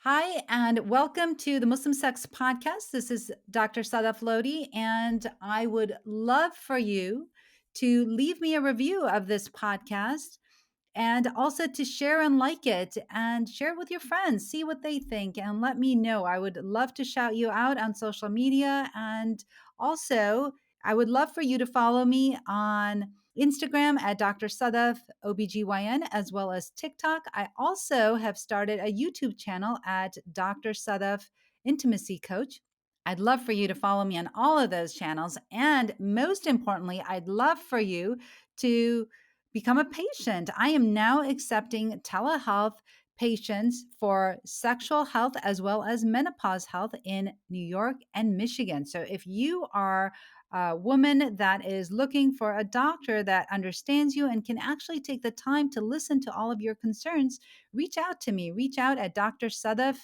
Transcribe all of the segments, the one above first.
Hi, and welcome to the Muslim Sex Podcast. This is Dr. Sadaf Lodhi, and I would love for you to leave me a review of this podcast and also to share and like it and share it with your friends, see what they think, and let me know. I would love to shout you out on social media. And also, I would love for you to follow me on Instagram at Dr. Sadaf OBGYN, as well as TikTok. I also have started a YouTube channel at Dr. Sadaf Intimacy Coach. I'd love for you to follow me on all of those channels. And most importantly, I'd love for you to become a patient. I am now accepting telehealth patients for sexual health as well as menopause health in New York and Michigan. So if you are a woman that is looking for a doctor that understands you and can actually take the time to listen to all of your concerns, reach out to me. Reach out at Dr. Sadaf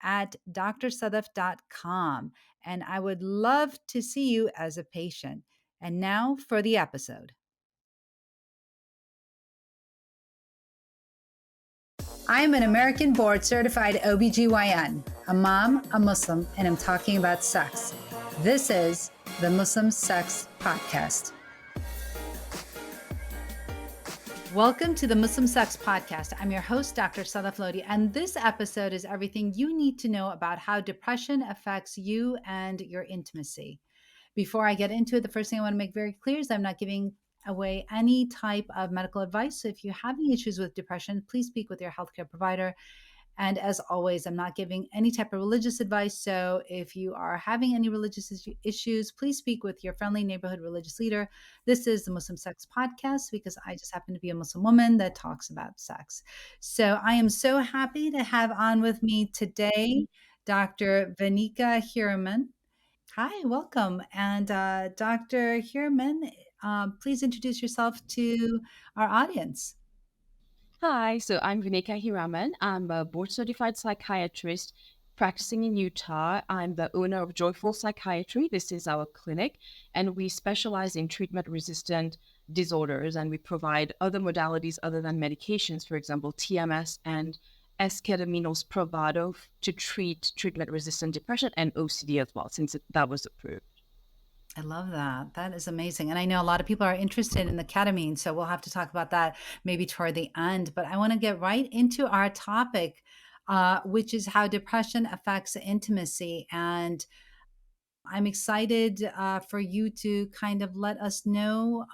at drsadaf.com. And I would love to see you as a patient. And now for the episode. I'm an American board certified OBGYN, a mom, a Muslim, and I'm talking about sex. This is the Muslim Sex Podcast. Welcome to the Muslim Sex Podcast. I'm your host, Dr. Sadaf Lodhi, and this episode is everything you need to know about how depression affects you and your intimacy. Before I get into it, the first thing I want to make very clear is I'm not giving away any type of medical advice. So if you have any issues with depression, please speak with your healthcare provider. And as always, I'm not giving any type of religious advice. So if you are having any religious issues, please speak with your friendly neighborhood religious leader. This is the Muslim Sex Podcast because I just happen to be a Muslim woman that talks about sex. So I am so happy to have on with me today Dr. Vineka Heeramun. Hi, welcome. And Dr. Heeramun, please introduce yourself to our audience. Hi, so I'm Vineka Heeramun. I'm a board certified psychiatrist practicing in Utah. I'm the owner of Joyful Psychiatry. This is our clinic, and we specialize in treatment resistant disorders, and we provide other modalities other than medications, for example, TMS and esketamine or Spravato to treat treatment resistant depression and OCD as well, since that was approved. I love that. That is amazing. And I know a lot of people are interested in the ketamine, so we'll have to talk about that maybe toward the end. But I want to get right into our topic, which is how depression affects intimacy. And I'm excited for you to kind of let us know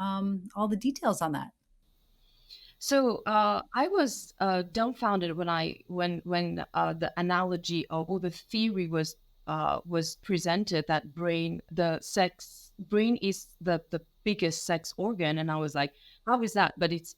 all the details on that. So I was dumbfounded when the analogy or the theory was presented that brain is the biggest sex organ, and I was like, how is that? But it's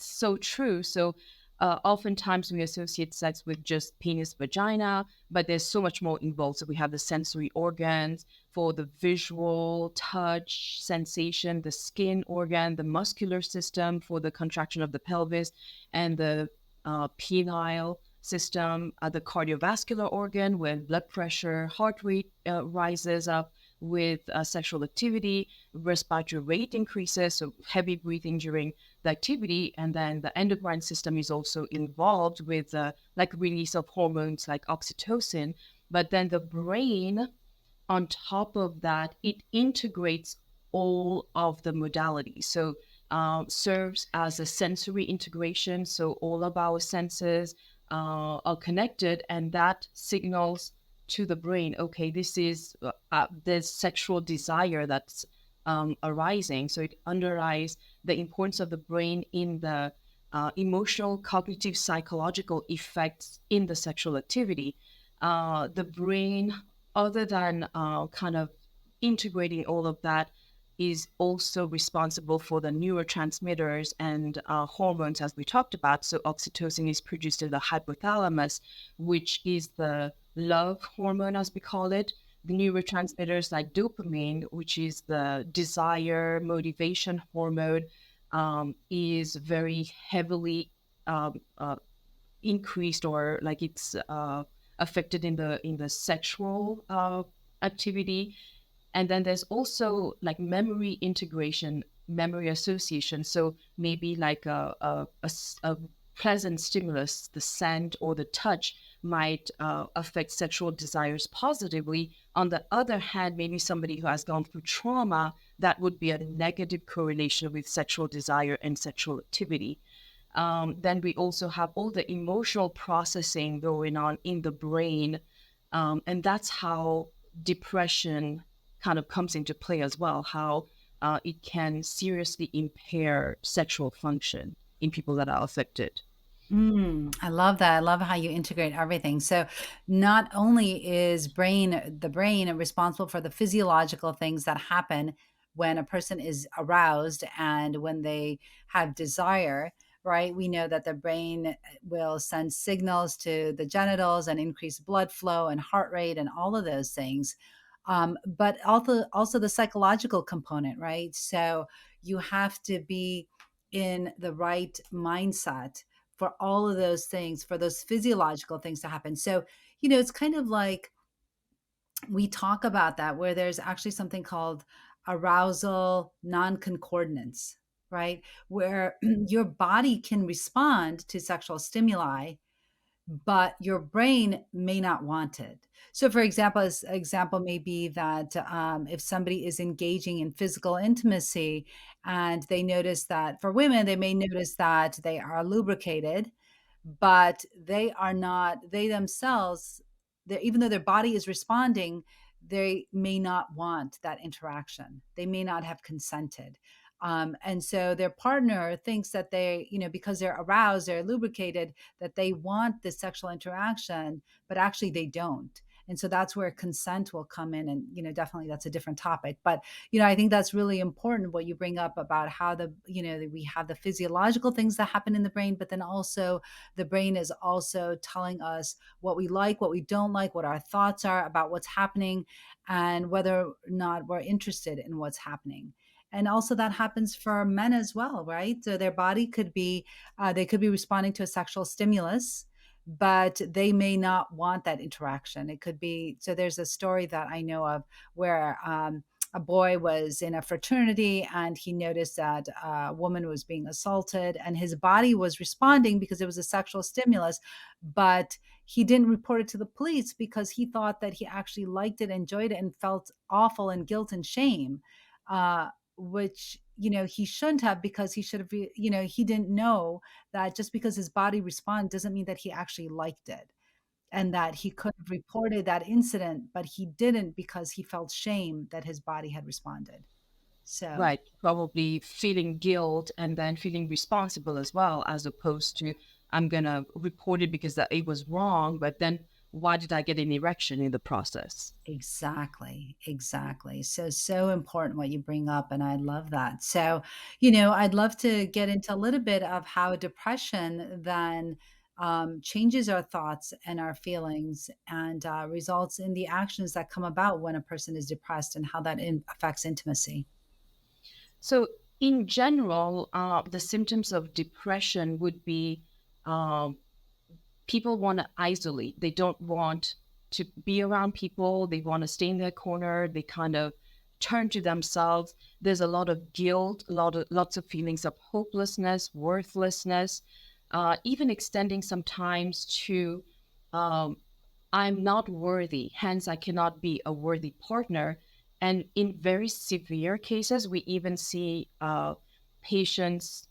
so true. So oftentimes we associate sex with just penis, vagina, but there's so much more involved. So we have the sensory organs for the visual, touch, sensation, the skin organ, the muscular system for the contraction of the pelvis, and the penile system, the cardiovascular organ when blood pressure, heart rate rises up with sexual activity, respiratory rate increases, so heavy breathing during the activity, and then the endocrine system is also involved with like release of hormones like oxytocin. But then the brain, on top of that, it integrates all of the modalities. So serves as a sensory integration. So all of our senses are connected, and that signals to the brain, okay, this is there's sexual desire that's arising. So it underlies the importance of the brain in the emotional, cognitive, psychological effects in the sexual activity. The brain, other than kind of integrating all of that, is also responsible for the neurotransmitters and hormones, as we talked about. So oxytocin is produced in the hypothalamus, which is the love hormone, as we call it. The neurotransmitters like dopamine, which is the desire, motivation hormone, is very heavily increased, or like it's affected in the sexual activity. And then there's also like memory integration, memory association. So maybe like pleasant stimulus, the scent or the touch, might affect sexual desires positively. On the other hand, maybe somebody who has gone through trauma, that would be a negative correlation with sexual desire and sexual activity. Then we also have all the emotional processing going on in the brain. And that's how depression kind of comes into play as well, how it can seriously impair sexual function in people that are affected. I love that. I love how you integrate everything. So, not only is the brain responsible for the physiological things that happen when a person is aroused and when they have desire, right? We know that the brain will send signals to the genitals and increase blood flow and heart rate and all of those things. But also the psychological component, right? So, you have to be in the right mindset for all of those things, for those physiological things to happen. So, it's kind of like we talk about that where there's actually something called arousal non-concordance, right? Where your body can respond to sexual stimuli, but your brain may not want it. So, for example, as example may be that if somebody is engaging in physical intimacy and they notice that for women, they may notice that they are lubricated, but they are not, they themselves, even though their body is responding, they may not want that interaction. They may not have consented. And so their partner thinks that they, because they're aroused, they're lubricated, that they want this sexual interaction, but actually they don't. And so that's where consent will come in. And, definitely that's a different topic. But, I think that's really important what you bring up about how we have the physiological things that happen in the brain, but then also the brain is also telling us what we like, what we don't like, what our thoughts are about what's happening, and whether or not we're interested in what's happening. And also that happens for men as well, right? So their body could be, they could be responding to a sexual stimulus, but they may not want that interaction. It could be, so there's a story that I know of where a boy was in a fraternity and he noticed that a woman was being assaulted and his body was responding because it was a sexual stimulus, but he didn't report it to the police because he thought that he actually liked it, enjoyed it, and felt awful and guilt and shame. Which he shouldn't have, because he should have he didn't know that just because his body responded doesn't mean that he actually liked it, and that he could have reported that incident, but he didn't because he felt shame that his body had responded. So Right. Probably feeling guilt and then feeling responsible as well, as opposed to I'm going to report it because that it was wrong, but then why did I get an erection in the process? exactly, exactly. So, so important what you bring up, and I love that. So, I'd love to get into a little bit of how depression then changes our thoughts and our feelings and results in the actions that come about when a person is depressed and how that affects intimacy. So, in general, the symptoms of depression would be um, people want to isolate. They don't want to be around people. They want to stay in their corner. They kind of turn to themselves. There's a lot of guilt, lots of feelings of hopelessness, worthlessness, even extending sometimes to um, I'm not worthy, hence I cannot be a worthy partner. And in very severe cases, we even see patients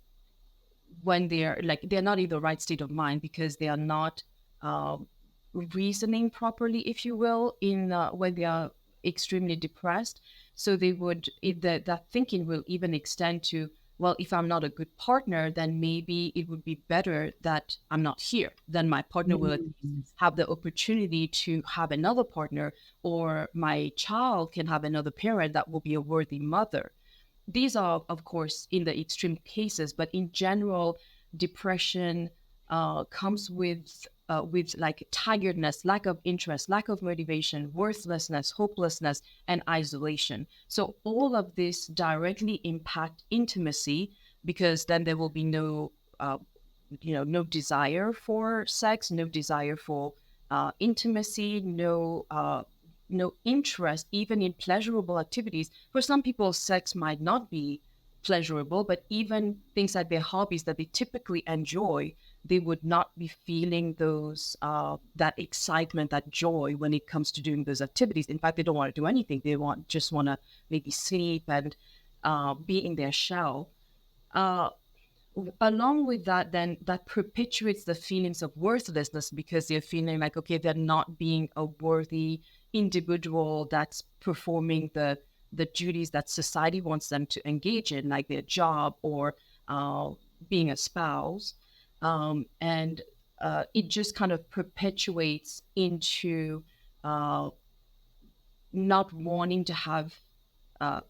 when they're not in the right state of mind because they are not um, reasoning properly, if you will, in when they are extremely depressed. So that thinking will even extend to, well, if I'm not a good partner, then maybe it would be better that I'm not here. Then my partner will at least Mm. have the opportunity to have another partner, or my child can have another parent that will be a worthy mother. These are, of course, in the extreme cases, but in general, depression comes with like tiredness, lack of interest, lack of motivation, worthlessness, hopelessness, and isolation. So all of this directly impact intimacy, because then there will be no desire for sex, no desire for intimacy, no interest even in pleasurable activities. For some people, sex might not be pleasurable, but even things like their hobbies that they typically enjoy, they would not be feeling those that excitement, that joy when it comes to doing those activities. In fact, they don't want to do anything. They just want to maybe sleep and be in their shell. Uh, Along with that, then that perpetuates the feelings of worthlessness because they're feeling like, okay, they're not being a worthy individual that's performing the duties that society wants them to engage in, like their job or uh, being a spouse. And it just kind of perpetuates into uh, not wanting to have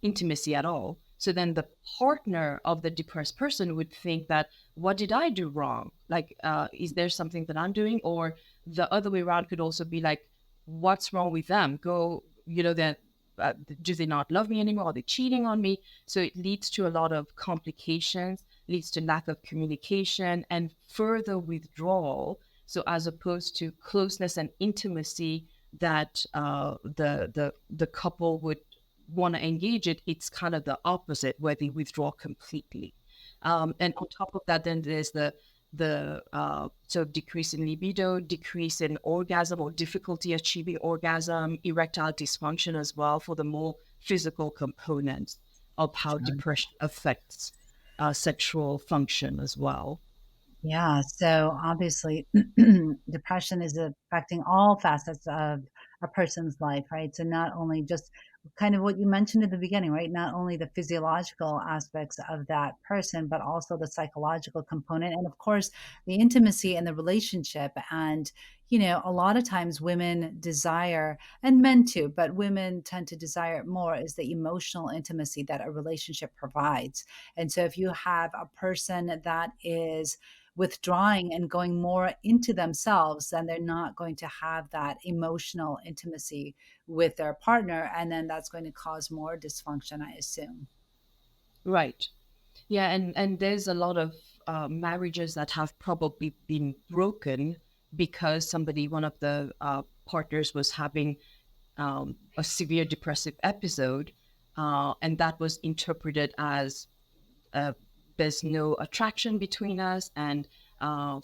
intimacy at all. So then the partner of the depressed person would think that, what did I do wrong? Like, is there something that I'm doing? Or the other way around could also be like, what's wrong with them? Go, then do they not love me anymore? Are they cheating on me? So it leads to a lot of complications, leads to lack of communication and further withdrawal. So as opposed to closeness and intimacy that the couple would want to engage it, it's kind of the opposite where they withdraw completely. And on top of that, then there's the sort of decrease in libido, decrease in orgasm or difficulty achieving orgasm, erectile dysfunction as well for the more physical components of how depression affects sexual function as well. Yeah, so obviously, depression is affecting all facets of a person's life, right? So not only just kind of what you mentioned at the beginning, right? Not only the physiological aspects of that person, but also the psychological component, and of course, the intimacy in the relationship. And, a lot of times women desire, and men too, but women tend to desire it more, is the emotional intimacy that a relationship provides. And so if you have a person that is withdrawing and going more into themselves, then they're not going to have that emotional intimacy with their partner. And then that's going to cause more dysfunction, I assume. Right. Yeah, and there's a lot of marriages that have probably been broken because one of the partners was having a severe depressive episode, and that was interpreted as uh, there's no attraction between us and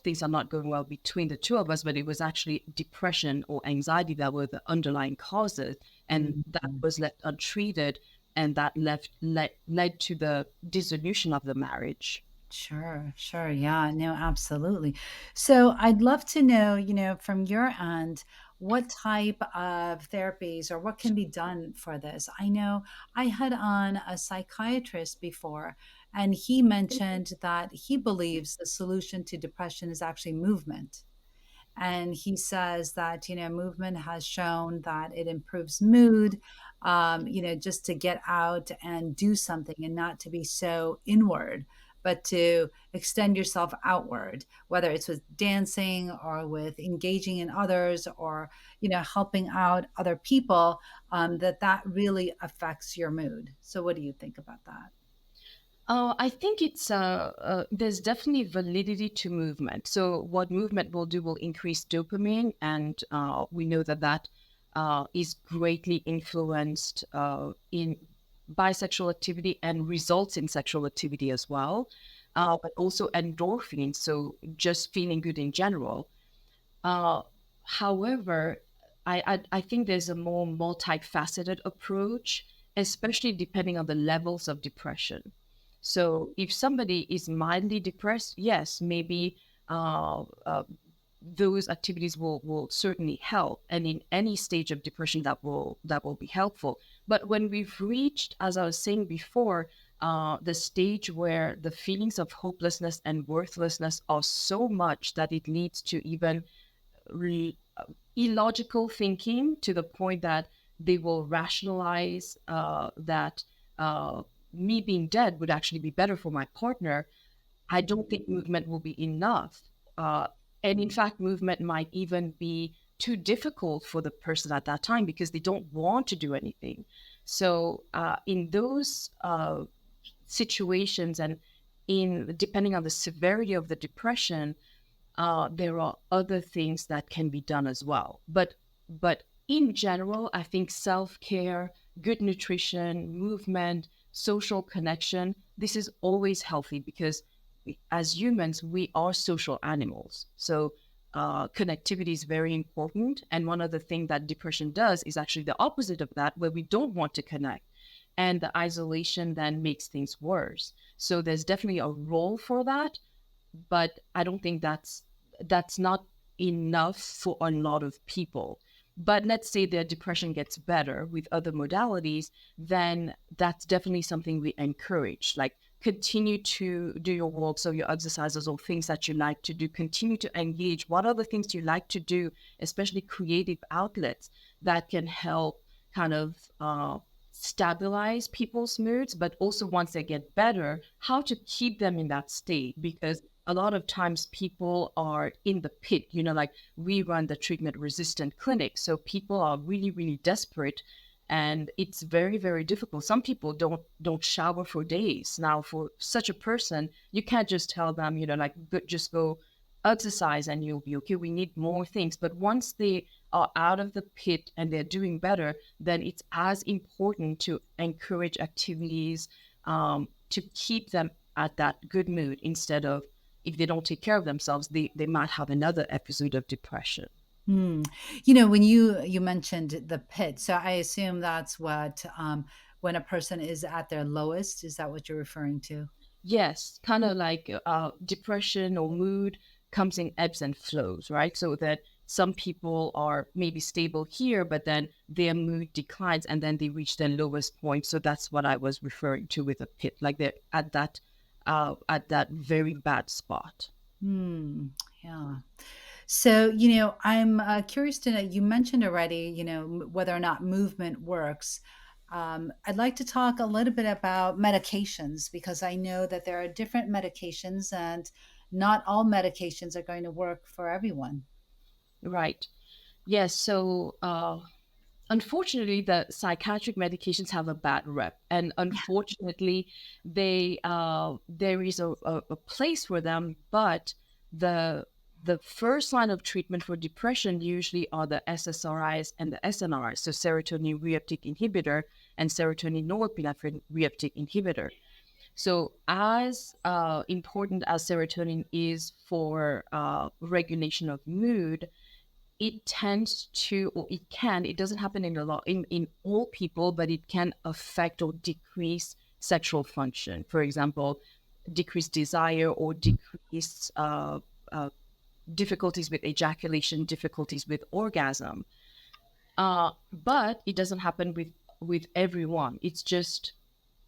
things are not going well between the two of us, but it was actually depression or anxiety that were the underlying causes, and that Mhm. was left untreated, and that led to the dissolution of the marriage. Sure, sure. Yeah, no, absolutely. So I'd love to know, from your end, what type of therapies or what can be done for this. I know I had on a psychiatrist before, and he mentioned that he believes the solution to depression is actually movement. And he says that, movement has shown that it improves mood, just to get out and do something and not to be so inward, but to extend yourself outward, whether it's with dancing or with engaging in others or, helping out other people, that really affects your mood. So, what do you think about that? I think there's definitely validity to movement. So what movement will do will increase dopamine, and we know that is greatly influenced in bisexual activity and results in sexual activity as well, but also endorphins. So just feeling good in general. Uh, However, I think there's a more multifaceted approach, especially depending on the levels of depression. So if somebody is mildly depressed, yes, maybe those activities will certainly help, and in any stage of depression that will be helpful. But when we've reached, as I was saying before, the stage where the feelings of hopelessness and worthlessness are so much that it leads to even illogical thinking to the point that they will rationalize that me being dead would actually be better for my partner. I don't think movement will be enough. Uh, and in fact, movement might even be too difficult for the person at that time because they don't want to do anything. So, in those situations, and in depending on the severity of the depression, there are other things that can be done as well. But in general, I think self care, good nutrition, movement, social connection, this is always healthy because as humans, we are social animals. So connectivity is very important. And one of the things that depression does is actually the opposite of that, where we don't want to connect. And the isolation then makes things worse. So there's definitely a role for that, but I don't think that's not enough for a lot of people. But let's say their depression gets better with other modalities, then that's definitely something we encourage. Like continue to do your walks or your exercises or things that you like to do. Continue to engage. What are the things you like to do, especially creative outlets that can help kind of stabilize people's moods, but also once they get better, how to keep them in that state. Because a lot of times people are in the pit, like we run the treatment resistant clinic. So people are really, really desperate and it's very, very difficult. Some people don't shower for days. Now, for such a person, you can't just tell them, like just go exercise and you'll be okay. We need more things. But once they are out of the pit and they're doing better, then it's as important to encourage activities to keep them at that good mood instead of, if they don't take care of themselves, they might have another episode of depression. Hmm. When you mentioned the pit, so I assume that's what when a person is at their lowest, is that what you're referring to? Yes, kind of like depression or mood comes in ebbs and flows, right? So that some people are maybe stable here, but then their mood declines and then they reach their lowest point. So that's what I was referring to with a pit, like they're at that very bad spot. Hmm. Yeah. So, I'm curious to know, you mentioned already, whether or not movement works. I'd like to talk a little bit about medications because I know that there are different medications and not all medications are going to work for everyone. Right. Yes. So unfortunately, the psychiatric medications have a bad rep, and unfortunately, there is a place for them, but the the first line of treatment for depression usually are the SSRIs and the SNRIs, so serotonin reuptake inhibitor and serotonin norepinephrine reuptake inhibitor. So, as important as serotonin is for regulation of mood, it tends to, or it doesn't happen in a lot in all people, but it can affect or decrease sexual function. For example, decreased desire or decreased uh, difficulties with ejaculation, difficulties with orgasm. But it doesn't happen with everyone. It's just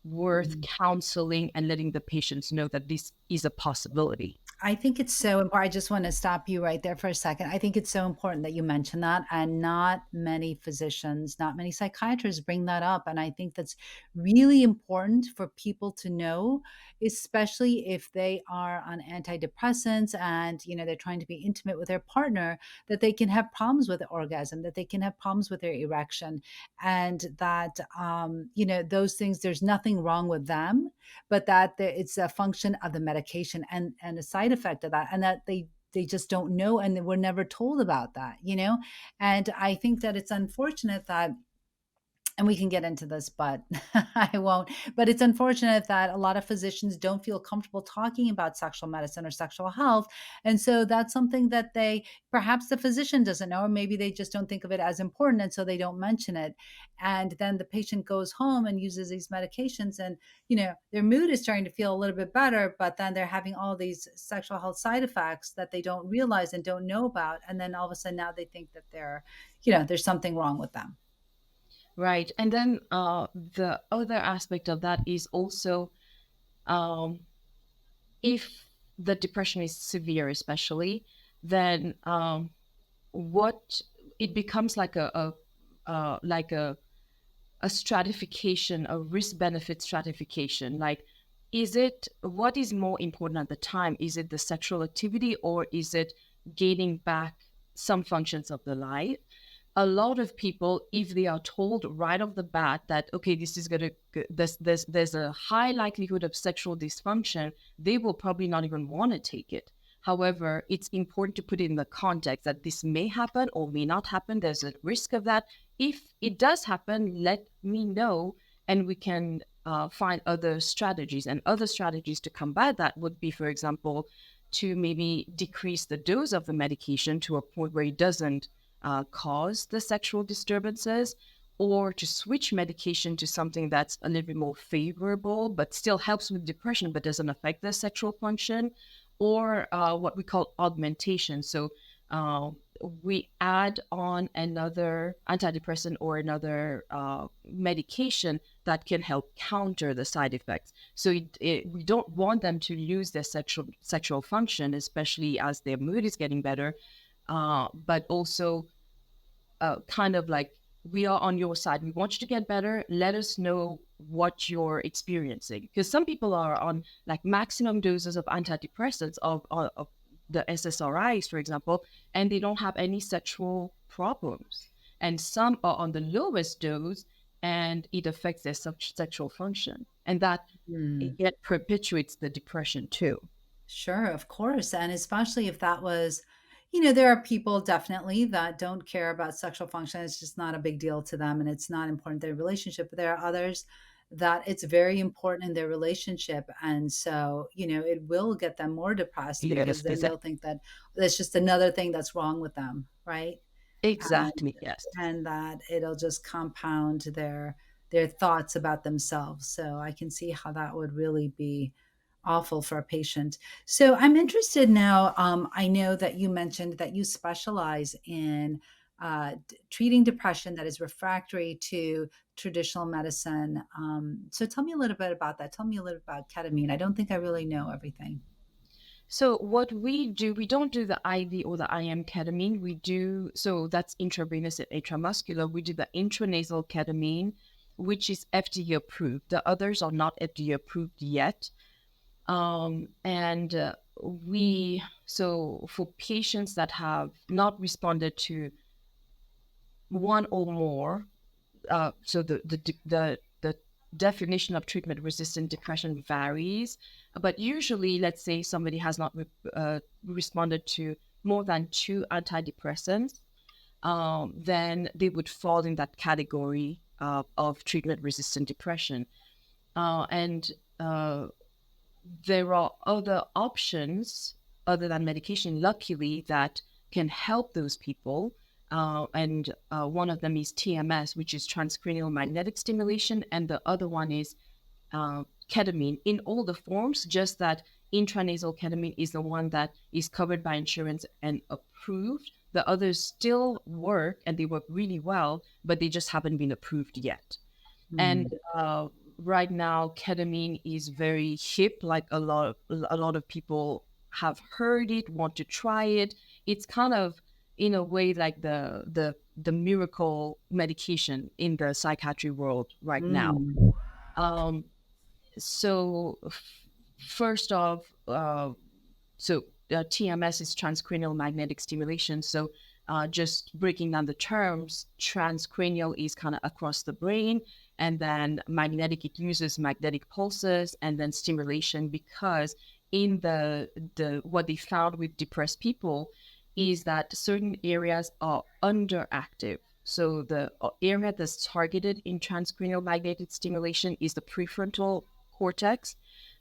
worth counseling and letting the patients know that this is a possibility. I think it's so important. I just want to stop you right there for a second. I think it's so important that you mention that, and not many physicians, not many psychiatrists bring that up. And I think that's really important for people to know, especially if they are on antidepressants and they're trying to be intimate with their partner, that they can have problems with orgasm, that they can have problems with their erection, and that those things. There's nothing wrong with them, but that it's a function of the medication and a side effect of that, and that they just don't know and they were never told about that. And I think that it's unfortunate that, and we can get into this, but I won't. But it's unfortunate that a lot of physicians don't feel comfortable talking about sexual medicine or sexual health. And so that's something that perhaps the physician doesn't know, or maybe they just don't think of it as important. And so they don't mention it. And then the patient goes home and uses these medications, and, their mood is starting to feel a little bit better, but then they're having all these sexual health side effects that they don't realize and don't know about. And then all of a sudden now they think that there's something wrong with them. Right. And then the other aspect of that is also um, if the depression is severe, especially, then what it becomes like like a stratification, a risk benefit stratification. Like, is it what is more important at the time? Is it the sexual activity or is it gaining back some functions of the life? A lot of people, if they are told right off the bat that okay, this is gonna there's a high likelihood of sexual dysfunction, they will probably not even want to take it. However, it's important to put it in the context that this may happen or may not happen. There's a risk of that. If it does happen, let me know and we can find other strategies. And other strategies to combat that would be, for example, to maybe decrease the dose of the medication to a point where it doesn't cause the sexual disturbances, or to switch medication to something that's a little bit more favorable, but still helps with depression, but doesn't affect the sexual function, or what we call augmentation. So uh, we add on another antidepressant or another medication that can help counter the side effects. So we don't want them to lose their sexual function, especially as their mood is getting better, but also kind of like, we are on your side. We want you to get better. Let us know what you're experiencing. Because some people are on like maximum doses of antidepressants, of the SSRIs, for example, and they don't have any sexual problems. And some are on the lowest dose and it affects their sexual function. And that Mm. yet perpetuates the depression too. Sure, of course. And especially if that was, there are people definitely that don't care about sexual function. It's just not a big deal to them and it's not important in their relationship. But there are others that it's very important in their relationship. And so, it will get them more depressed because Yes, then they'll think that that's just another thing that's wrong with them, right? and exactly. Yes. and that it'll just compound their thoughts about themselves. So I can see how that would really be awful for a patient. So I'm interested now. I know that you mentioned that you specialize in treating depression that is refractory to traditional medicine. So tell me a little bit about that. Tell me a little about ketamine. I don't think I really know everything. So what we do, we don't do the IV or the IM ketamine. We do, so that's intravenous and intramuscular. We do the intranasal ketamine, which is FDA approved. The others are not FDA approved yet. And so for patients that have not responded to one or more, so the definition of treatment resistant depression varies, but usually, let's say somebody has not responded to more than two antidepressants, then they would fall in that category of treatment resistant depression. And there are other options other than medication, luckily, that can help those people. And one of them is TMS, which is transcranial magnetic stimulation, and the other one is ketamine in all the forms, just that intranasal ketamine is the one that is covered by insurance and approved. The others still work and they work really well, but they just haven't been approved yet. And Hmm. right now, ketamine is very hip. Like a lot of people have heard it, want to try it. It's kind of in a way like the miracle medication in the psychiatry world right now. Mm. Um, so first off, TMS is transcranial magnetic stimulation. So just breaking down the terms, transcranial is kind of across the brain, and then magnetic, it uses magnetic pulses, and then stimulation, because in the what they found with depressed people is that certain areas are underactive. So the area that's targeted in transcranial magnetic stimulation is the prefrontal cortex.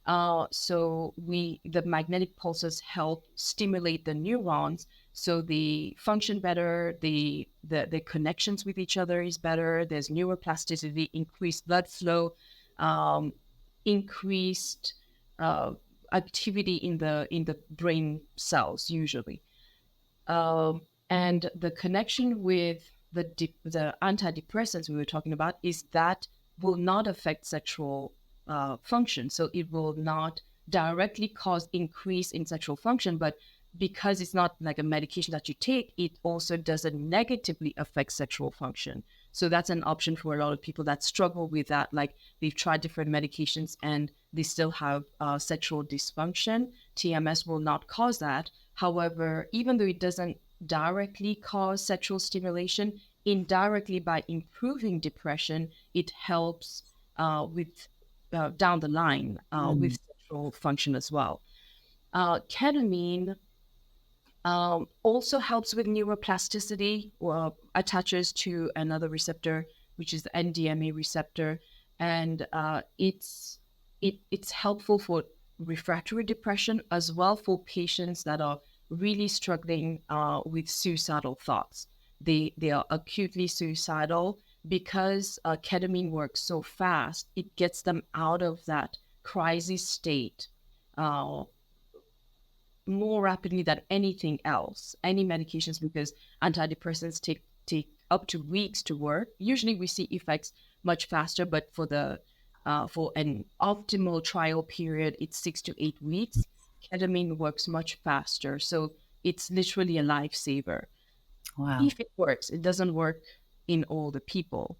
The magnetic pulses help stimulate the neurons, so they function better. The connections with each other is better. There's neuroplasticity, increased blood flow, um, increased uh, activity in the brain cells usually. And the connection with the antidepressants we were talking about is that will not affect sexual function. So it will not directly cause increase in sexual function, but because it's not like a medication that you take, it also doesn't negatively affect sexual function. So that's an option for a lot of people that struggle with that. Like they've tried different medications and they still have sexual dysfunction. TMS will not cause that. However, even though it doesn't directly cause sexual stimulation, indirectly by improving depression, it helps with down the line with Mm. sexual function as well. Ketamine also helps with neuroplasticity, attaches to another receptor, which is the NDMA receptor. and it's helpful for refractory depression as well for patients that are really struggling with suicidal thoughts. They are acutely suicidal because ketamine works so fast. It gets them out of that crisis state uh, more rapidly than anything else, any medications, because antidepressants take up to weeks to work. Usually, we see effects much faster, but for an optimal trial period, it's 6 to 8 weeks. Ketamine works much faster, so it's literally a lifesaver. Wow. If it works, it doesn't work in all the people.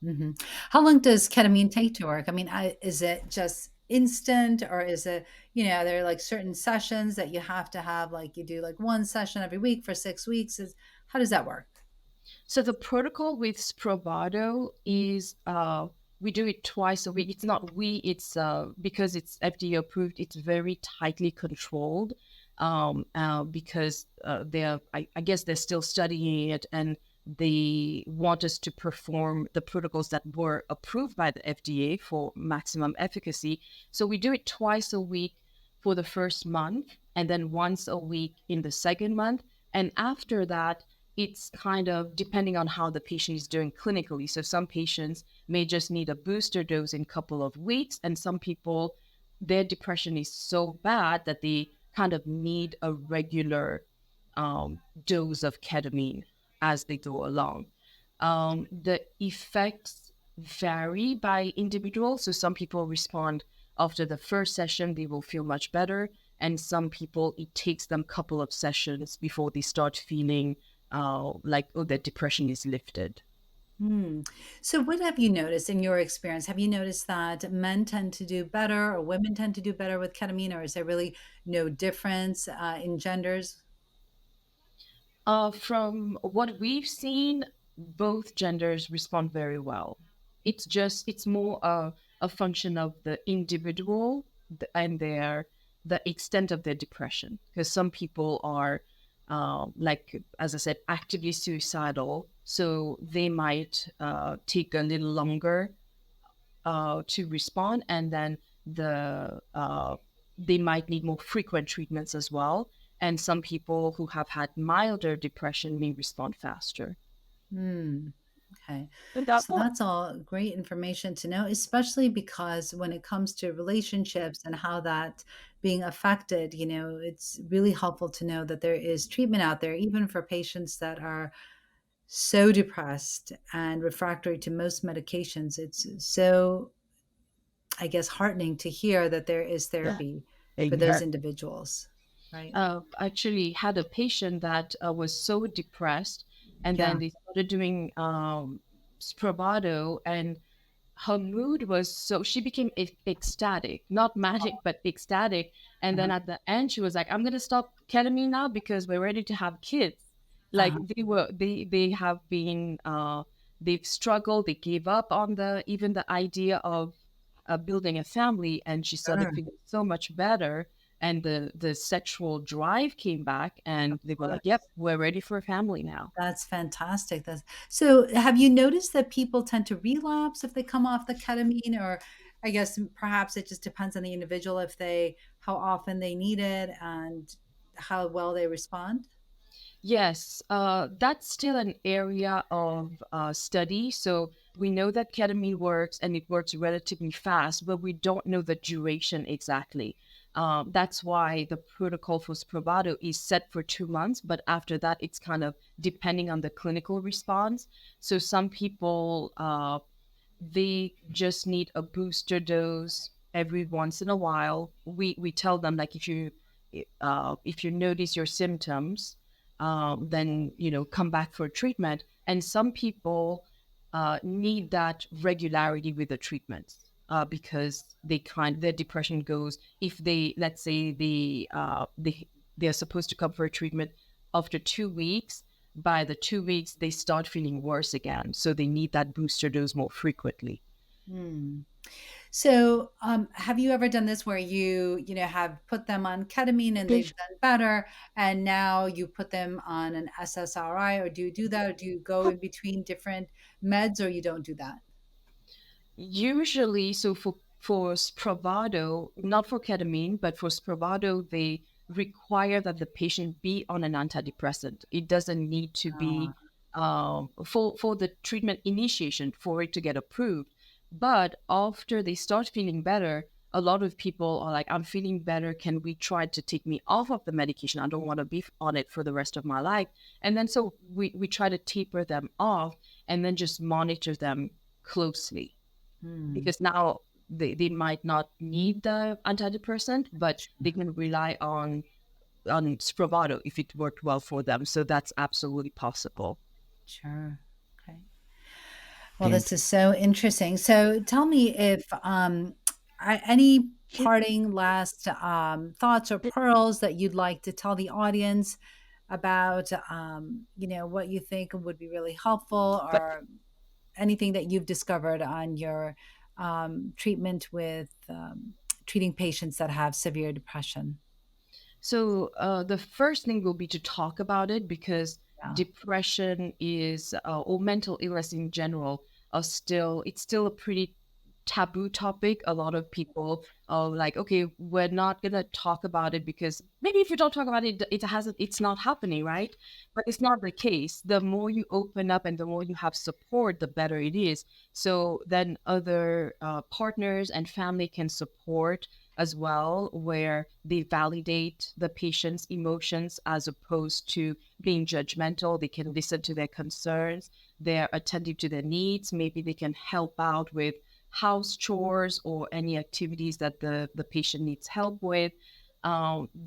Hmm. How long does ketamine take to work? I mean, is it just instant, or is it, there are like certain sessions that you have to have, like you do like one session every week for 6 weeks? How does that work? So the protocol with Spravato is we do it twice a week. It's not it's because it's FDA approved, it's very tightly controlled because I guess they're still studying it, and they want us to perform the protocols that were approved by the FDA for maximum efficacy. So we do it twice a week for the first month, and then once a week in the second month. And after that, it's kind of depending on how the patient is doing clinically. So some patients may just need a booster dose in a couple of weeks, and some people, their depression is so bad that they kind of need a regular dose of ketamine as they go along. The effects vary by individual. So some people respond after the first session, they will feel much better. And some people, it takes them a couple of sessions before they start feeling like, oh, their depression is lifted. Hmm. So, what have you noticed in your experience? Have you noticed that men tend to do better or women tend to do better with ketamine, or is there really no difference in genders? From what we've seen, both genders respond very well. It's more a function of the individual and the extent of their depression. Because some people are, like, as I said, actively suicidal. So they might take a little longer to respond, and then they might need more frequent treatments as well. And some people who have had milder depression may respond faster. Hmm. Okay. And that So that's all great information to know, especially because when it comes to relationships and how that being affected, it's really helpful to know that there is treatment out there, even for patients that are so depressed and refractory to most medications. It's so, I guess, heartening to hear that there is yeah, therapy for those exactly. individuals, right? Actually had a patient that was so depressed, and then Yeah. they started doing Spravato, and her mood was so she became ecstatic, not magic, but ecstatic. And then Uh-huh. at the end, she was like, "I'm gonna stop ketamine now because we're ready to have kids." Like Uh-huh. they have been they've struggled, they gave up on the even the idea of building a family, and she started Sure. feeling so much better, and the sexual drive came back, Of and they were like, "Yep, course. we're ready for a family now." That's fantastic. So have you noticed that people tend to relapse if they come off the ketamine, or I guess perhaps it just depends on the individual if they how often they need it and how well they respond? Yes, that's still an area of study. So we know that ketamine works and it works relatively fast, but we don't know the duration exactly. That's why the protocol for Spravato is set for 2 months, but after that, it's kind of depending on the clinical response. So some people they just need a booster dose every once in a while. We tell them, like, if you notice your symptoms, then come back for treatment. And some people need that regularity with the treatments because their depression goes, if they, let's say they're supposed to come for a treatment after 2 weeks. By the 2 weeks, they start feeling worse again. So they need that booster dose more frequently. Hmm. So, have you ever done this where have put them on ketamine and they've done better, and now you put them on an SSRI, or do you do that, or do you go in between different meds, or you don't do that? Usually, so for Spravato, not for ketamine, but for Spravato, they require that the patient be on an antidepressant. It doesn't need to Ah, be for the treatment initiation for it to get approved. But after they start feeling better, a lot of people are like, "I'm feeling better. Can we try to take me off of the medication? I don't want to be on it for the rest of my life." And then so we try to taper them off and then just monitor them closely hmm. because now they might not need the antidepressant, but they can rely on Spravato if it worked well for them. So that's absolutely possible. Sure. Okay. Well, this is so interesting. So tell me if any parting last thoughts or pearls that you'd like to tell the audience about, what you think would be really helpful, But or anything that you've discovered on your treatment with treating patients that have severe depression. so the first thing will be to talk about it because Yeah. depression is or mental illness in general are still it's still a pretty taboo topic. A lot of people are like, okay, we're not gonna talk about it because maybe if you don't talk about it, it's not happening, right? But it's not the case. The more you open up and the more you have support, the better it is. So then other partners and family can support as well, where they validate the patient's emotions as opposed to being judgmental. They can listen to their concerns, they're attentive to their needs. Maybe they can help out with house chores or any activities that the patient needs help with.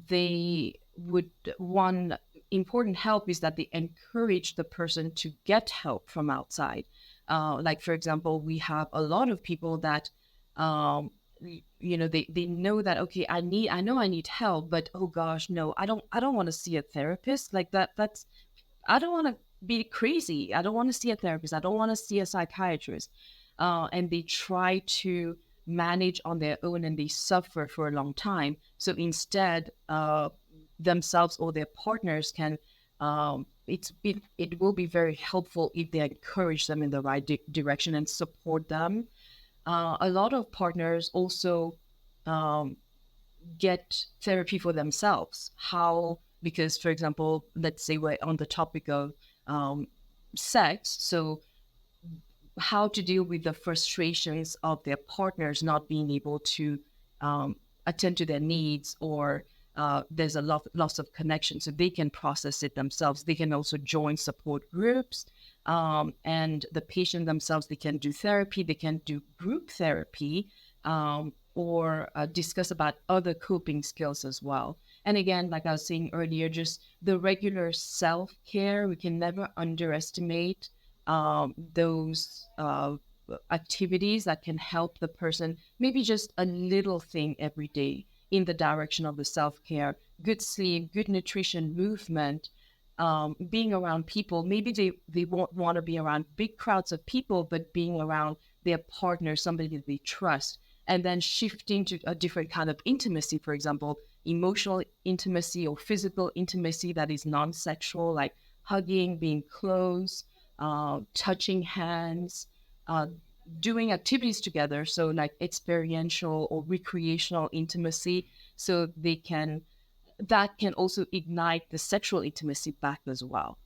They would one important help is that they encourage the person to get help from outside. Like for example, we have a lot of people that um, they know that okay I know I need help, but oh gosh no, I don't want to see a therapist like that's I don't want to be crazy. I don't want to see a therapist. I don't want to see a psychiatrist. And they try to manage on their own and they suffer for a long time. So instead, themselves or their partners can, it will be very helpful if they encourage them in the right direction and support them. A lot of partners also um, get therapy for themselves. How? Because, for example, let's say we're on the topic of um, sex. So, how to deal with the frustrations of their partners not being able to um, attend to their needs or there's a loss of connection so they can process it themselves. They can also join support groups and the patient themselves, they can do therapy, they can do group therapy or discuss about other coping skills as well. And again, like I was saying earlier, just the regular self-care, we can never underestimate those activities that can help the person, maybe just a little thing every day in the direction of the self care, good sleep, good nutrition, movement, being around people. Maybe they won't want to be around big crowds of people, but being around their partner, somebody that they trust, and then shifting to a different kind of intimacy, for example, emotional intimacy or physical intimacy that is non sexual, like hugging, being close, touching hands, doing activities together. So, like experiential or recreational intimacy. So that can also ignite the sexual intimacy back as well.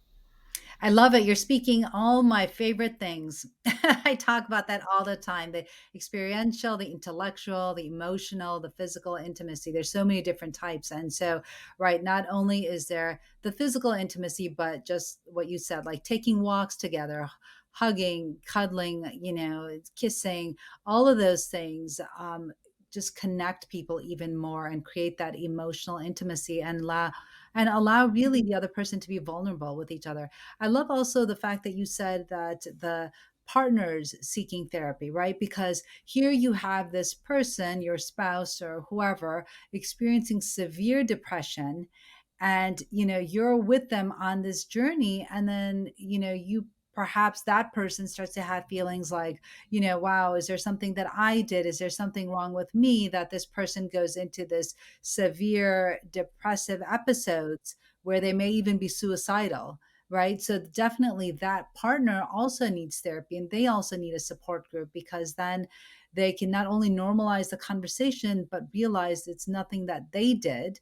I love it. You're speaking all my favorite things. I talk about that all the time, the experiential, the intellectual, the emotional, the physical intimacy. There's so many different types. And so, right, not only is there the physical intimacy, but just what you said, like taking walks together, hugging, cuddling, kissing, all of those things. Just connect people even more and create that emotional intimacy and allow really the other person to be vulnerable with each other. I love also the fact that you said that the partners seeking therapy, right? Because here you have this person, your spouse or whoever, experiencing severe depression, and you're with them on this journey, and then you perhaps that person starts to have feelings like, wow, is there something that I did, is there something wrong with me, that this person goes into this severe depressive episodes where they may even be suicidal, right? So definitely that partner also needs therapy, and they also need a support group, because then they can not only normalize the conversation, but realize it's nothing that they did,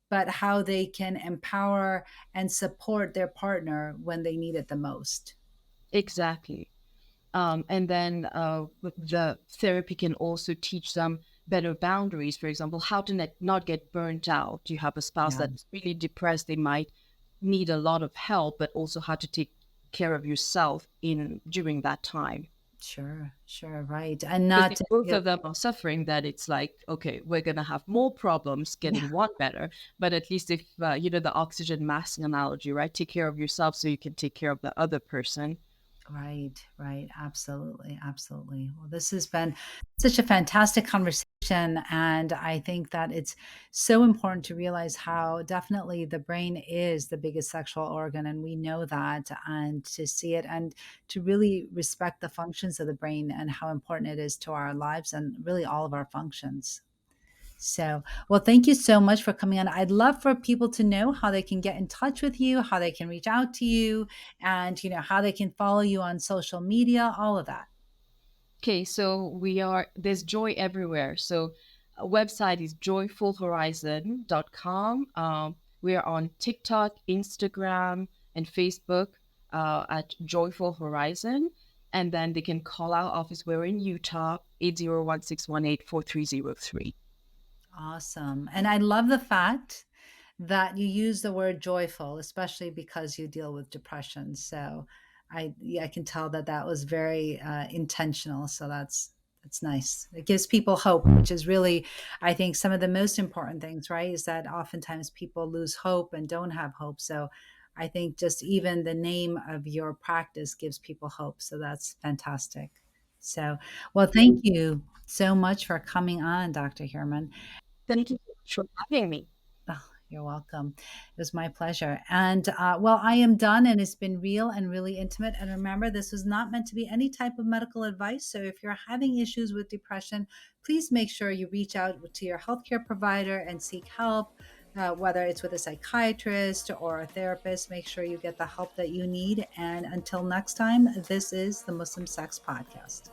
but how they can empower and support their partner when they need it the most. Exactly. And then the therapy can also teach them better boundaries. For example, how to not get burnt out. You have a spouse Yeah. that's really depressed, they might need a lot of help, but also how to take care of yourself in during that time. Sure, sure, right. And Because not if to both feel, of them are suffering, that it's like, okay, we're going to have more problems yeah, getting one better. But at least if, the oxygen mask analogy, right? Take care of yourself so you can take care of the other person. right, right. Absolutely, absolutely. Well, this has been such a fantastic conversation. And I think that it's so important to realize how definitely the brain is the biggest sexual organ. And we know that, and to see it and to really respect the functions of the brain and how important it is to our lives and really all of our functions. So, well, thank you so much for coming on. I'd love for people to know how they can get in touch with you, how they can reach out to you, and how they can follow you on social media, all of that. Okay, so there's joy everywhere. So a website is joyfulhorizon.com. We are on TikTok, Instagram, and Facebook at Joyful Horizon. And then they can call our office. We're in Utah, 801-618-4303. Awesome. And I love the fact that you use the word joyful, especially because you deal with depression. So yeah, I can tell that that was very intentional. So that's nice. It gives people hope, which is really, I think, some of the most important things, right? Is that oftentimes people lose hope and don't have hope. So I think just even the name of your practice gives people hope. So that's fantastic. So, well, thank you so much for coming on, Dr. Herman. Thank you so much for having me. Oh, you're welcome. It was my pleasure. And well, I am done, and it's been real and really intimate. And remember, this was not meant to be any type of medical advice. So if you're having issues with depression, please make sure you reach out to your healthcare provider and seek help. Whether it's with a psychiatrist or a therapist, make sure you get the help that you need. And until next time, this is the Muslim Sex Podcast.